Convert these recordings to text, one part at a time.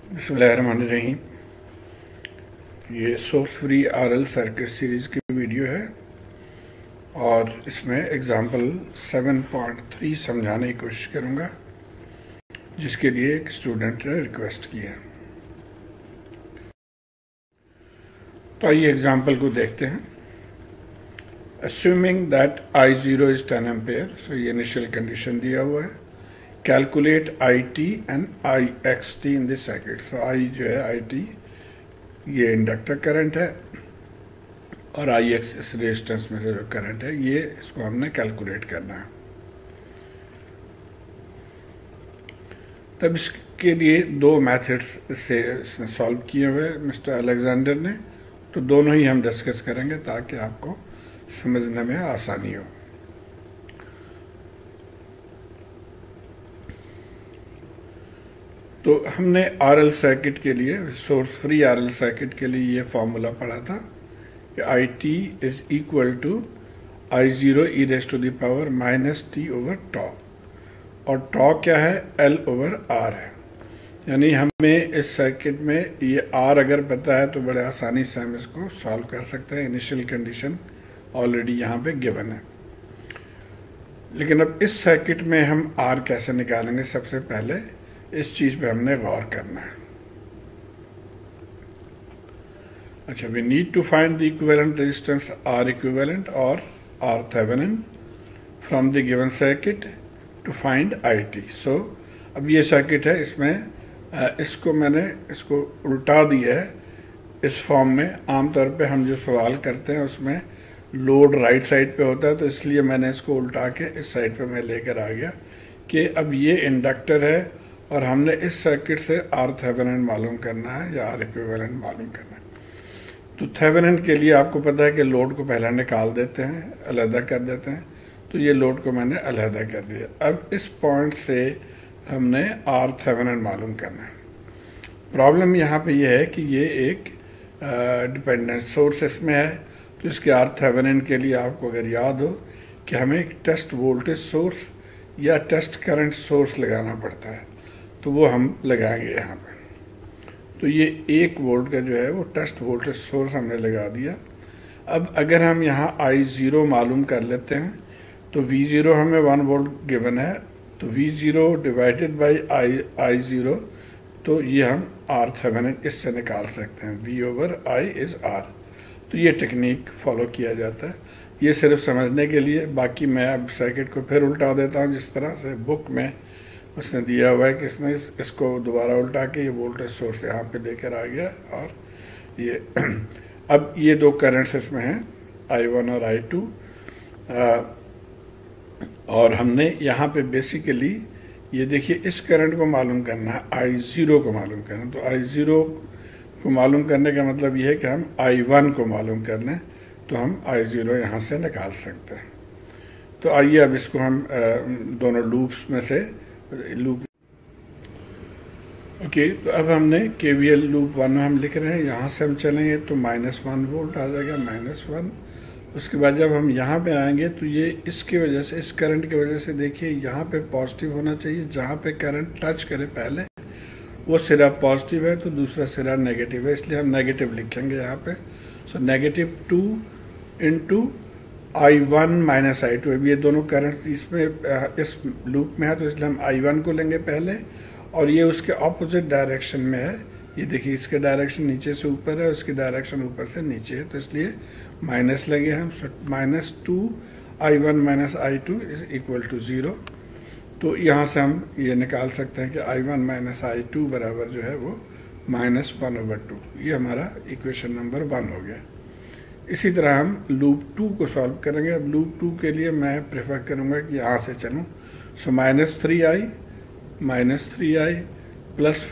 बिस्मिल्लाहिर्रहमानिर्रहीम। ये source free RL circuit series की वीडियो है और इसमें एग्जाम्पल 7.3 समझाने की कोशिश करूँगा, जिसके लिए एक स्टूडेंट ने रिक्वेस्ट की है। तो आइए एग्जाम्पल को देखते हैं। Assuming that I0 is 10 ampere, सो ये इनिशियल कंडीशन दिया हुआ है। Calculate IT and IXT in this circuit. So I जो है IT ये इंडक्टर करंट है और IX इस रेजिस्टेंस में से जो करंट है, ये इसको हमने कैलकुलेट करना है। तब इसके लिए दो मेथड्स से सॉल्व किए हुए मिस्टर अलेक्जेंडर ने, तो दोनों ही हम डिस्कस करेंगे ताकि आपको समझने में आसानी हो। तो हमने आरएल सर्किट के लिए, सोर्स फ्री आरएल सर्किट के लिए ये फॉर्मूला पढ़ा था कि IT is equal to I0 e raise to the power -t over tau, और टॉ क्या है? L ओवर R है। यानी हमें इस सर्किट में ये R अगर पता है तो बड़े आसानी से हम इसको सॉल्व कर सकते हैं। इनिशियल कंडीशन ऑलरेडी यहाँ पे गिवन है। लेकिन अब इस सर्किट में हम R कैसे निकालेंगे, सबसे पहले इस चीज पे हमने गौर करना है। अच्छा, we need to find the equivalent resistance R equivalent और R Thevenin from the given circuit to find IT। So अब ये सर्किट है, इसमें इसको मैंने इसको उल्टा दिया है इस फॉर्म में। आमतौर पे हम जो सवाल करते हैं उसमें लोड राइट साइड पे होता है, तो इसलिए मैंने इसको उल्टा के इस साइड पे मैं लेकर आ गया कि अब ये इंडक्टर है और हमने इस सर्किट से R थेवेनिन मालूम करना है या R इक्विवेलेंट मालूम करना है। तो थेवेनिन के लिए आपको पता है कि लोड को पहले निकाल देते हैं, अलहदा कर देते हैं। तो ये लोड को मैंने अलहदा कर दिया। अब इस पॉइंट से हमने R थेवेनिन मालूम करना है। प्रॉब्लम यहाँ पे ये है कि ये एक डिपेंडेंट सोर्स इसमें है, तो इसके R थेवेनिन के लिए आपको अगर याद हो कि हमें एक टेस्ट वोल्टेज सोर्स या टेस्ट करंट सोर्स लगाना पड़ता है, तो वो हम लगाएंगे यहाँ पे। तो ये 1 वोल्ट का जो है वो टेस्ट वोल्टेज सोर्स हमने लगा दिया। अब अगर हम यहाँ I0 मालूम कर लेते हैं तो V0 हमें 1 वोल्ट गिवन है, तो V0 डिवाइडेड बाई I0, तो ये हम R थेवेनिन इससे निकाल सकते हैं। V over I is R। तो ये टेक्निक फॉलो किया जाता है, ये सिर्फ समझने के लिए। बाकी मैं अब सर्किट को फिर उल्टा देता हूँ जिस तरह से बुक में उसने दिया हुआ है कि इसने इसको दोबारा उल्टा के ये वोल्टेज सोर्स यहाँ पे लेकर आ गया। और ये अब ये दो करंट्स इसमें हैं, I1 और I2, और हमने यहाँ पे बेसिकली ये देखिए इस करंट को मालूम करना है, I0 को मालूम करना। तो I0 को मालूम करने का मतलब ये है कि हम I1 को मालूम कर लें तो हम I0 यहाँ से निकाल सकते हैं। तो आइए अब इसको हम दोनों लूप्स में से लूप ओके, तो अब हमने KVL लूप 1 में हम लिख रहे हैं। यहाँ से हम चलेंगे तो -1 वोल्ट आ जाएगा, -1। उसके बाद जब हम यहाँ पे आएंगे तो ये इसकी वजह से, इस करंट की वजह से देखिए यहाँ पे पॉजिटिव होना चाहिए। जहाँ पे करंट टच करे पहले वो सिरा पॉजिटिव है तो दूसरा सिरा नेगेटिव है, इसलिए हम नेगेटिव लिखेंगे यहाँ पे। सो -2 इंटू I1 माइनस I2। अब ये दोनों करंट इसमें इस लूप में है, तो इसलिए हम I1 को लेंगे पहले, और ये उसके ऑपोजिट डायरेक्शन में है। ये देखिए इसके डायरेक्शन नीचे से ऊपर है, उसकी डायरेक्शन ऊपर से नीचे है, तो इसलिए माइनस लेंगे हम। -2 I1 minus I2 is equal to 0। तो यहाँ से हम ये निकाल सकते हैं कि I1 माइनस I2 बराबर जो है वो -1/2। ये हमारा इक्वेशन नंबर 1 हो गया। इसी तरह हम लूप 2 को सॉल्व करेंगे। अब लूप 2 के लिए मैं प्रेफर करूँगा कि यहाँ से चलूँ। सो -3i प्लस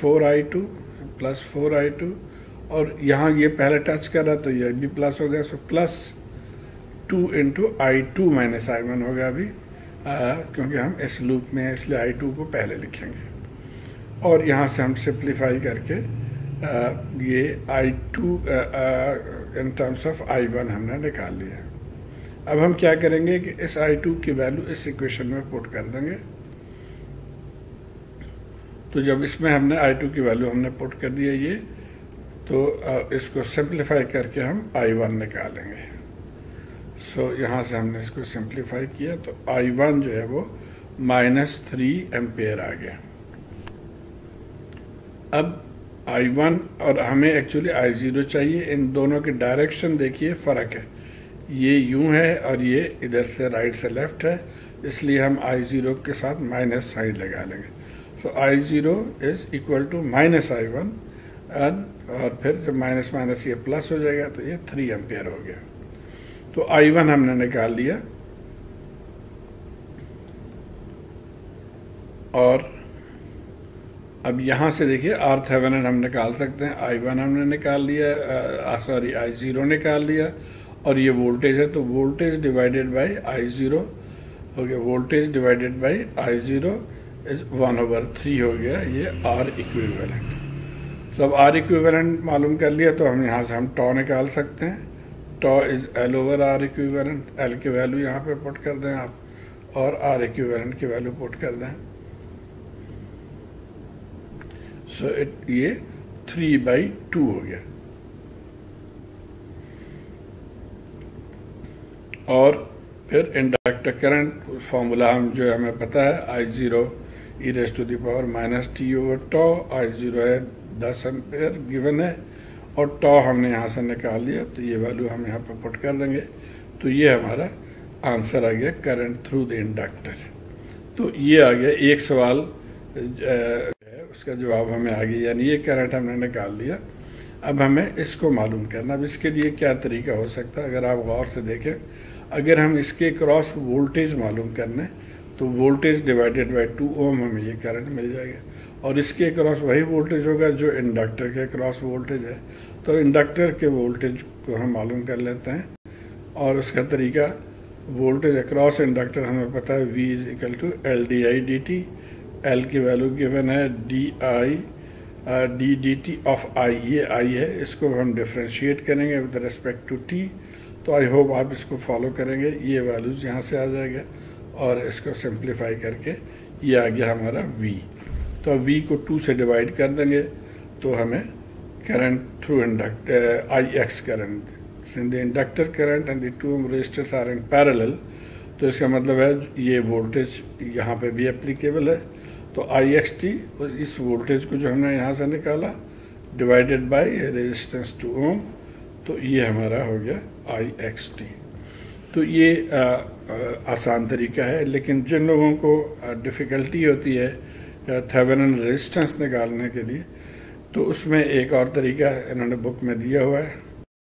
4i2 और यहाँ ये पहले टच कर रहा तो ये भी प्लस हो गया। सो +2 इंटू I2 माइनस I1 होगा अभी, क्योंकि हम इस लूप में हैं इसलिए I2 को पहले लिखेंगे। और यहाँ से हम सिंप्लीफाई करके ये I2 in terms of I1 हमने निकाल लिया। अब हम क्या करेंगे कि इस I2 की वैल्यू इस इक्वेशन में पुट कर देंगे। तो जब इसमें हमने I2 की वैल्यू हमने पुट कर दिया ये, तो इसको सिंप्लीफाई करके हम I1 निकालेंगे। सो यहाँ से हमने इसको सिंप्लीफाई किया तो I1 जो है वो -3 एम्पेयर आ गया। अब I1 और हमें एक्चुअली I0 चाहिए। इन दोनों की डायरेक्शन देखिए फ़र्क है, ये यूं है और ये इधर से राइट से लेफ्ट है, इसलिए हम I0 के साथ माइनस साइन लगा लेंगे। सो I0 is equal to -I1 और फिर जब माइनस माइनस ये प्लस हो जाएगा तो ये 3 एम्पेयर हो गया। तो I1 हमने निकाल लिया और अब यहाँ से देखिए RThevenin हम निकाल सकते हैं। I1 हमने निकाल लिया, I0 निकाल लिया और ये वोल्टेज है, तो वोल्टेज डिवाइडेड बाय I0 हो गया, voltage divided by I0 is 1/3 हो गया ये R इक्विवेलेंट। तो अब R इक्विवेलेंट मालूम कर लिया तो हम यहाँ से हम टॉ निकाल सकते हैं। टॉ इज L/R इक्विवेलेंट, L की वैल्यू यहाँ पे पुट कर दें आप और R इक्विवेलेंट की वैल्यू पुट कर दें। सो ये 3/2 हो गया। और फिर इंडक्टर करंट फॉर्मूला हम जो है हमें पता है, I0 e⁻⁻t/τ। I0 है 10 एम्पेयर गिवन है और टॉ हमने यहाँ से निकाल लिया, तो ये वैल्यू हम यहाँ पर पुट कर देंगे। तो ये हमारा आंसर आ गया करंट थ्रू द इंडक्टर। तो ये आ गया एक सवाल, उसका जवाब हमें आ गया, यानी ये करंट हमने निकाल लिया। अब हमें इसको मालूम करना। अब इसके लिए क्या तरीका हो सकता है, अगर आप गौर से देखें, अगर हम इसके क्रॉस वोल्टेज मालूम करने तो वोल्टेज डिवाइडेड बाय 2 ओम हमें ये करंट मिल जाएगा और इसके क्रॉस वही वोल्टेज होगा जो इंडक्टर के क्रॉस वोल्टेज है। तो इंडक्टर के वोल्टेज को हम मालूम कर लेते हैं और उसका तरीका, वोल्टेज अक्रॉस इंडक्टर हमें पता है V is equal to L/di/dt। L की वैल्यू गिवन है d/dt ऑफ I, ये I है, इसको हम डिफ्रेंशिएट करेंगे विद रिस्पेक्ट टू t। तो आई होप आप इसको फॉलो करेंगे, ये वैल्यूज यहाँ से आ जाएगा और इसको सिंप्लीफाई करके ये आ गया हमारा V। तो V को 2 से डिवाइड कर देंगे तो हमें current through inductor Ix current, the inductor current and the 2 resistors are in parallel. तो इसका मतलब है ये वोल्टेज यहाँ पे भी एप्लीकेबल है। तो Ix इस वोल्टेज को जो हमने यहाँ से निकाला डिवाइडेड बाय रेजिस्टेंस 2 ओम, तो ये हमारा हो गया Ix। तो ये आसान तरीका है, लेकिन जिन लोगों को डिफ़िकल्टी होती है थेवेनिन रेजिस्टेंस निकालने के लिए, तो उसमें एक और तरीका इन्होंने बुक में दिया हुआ है।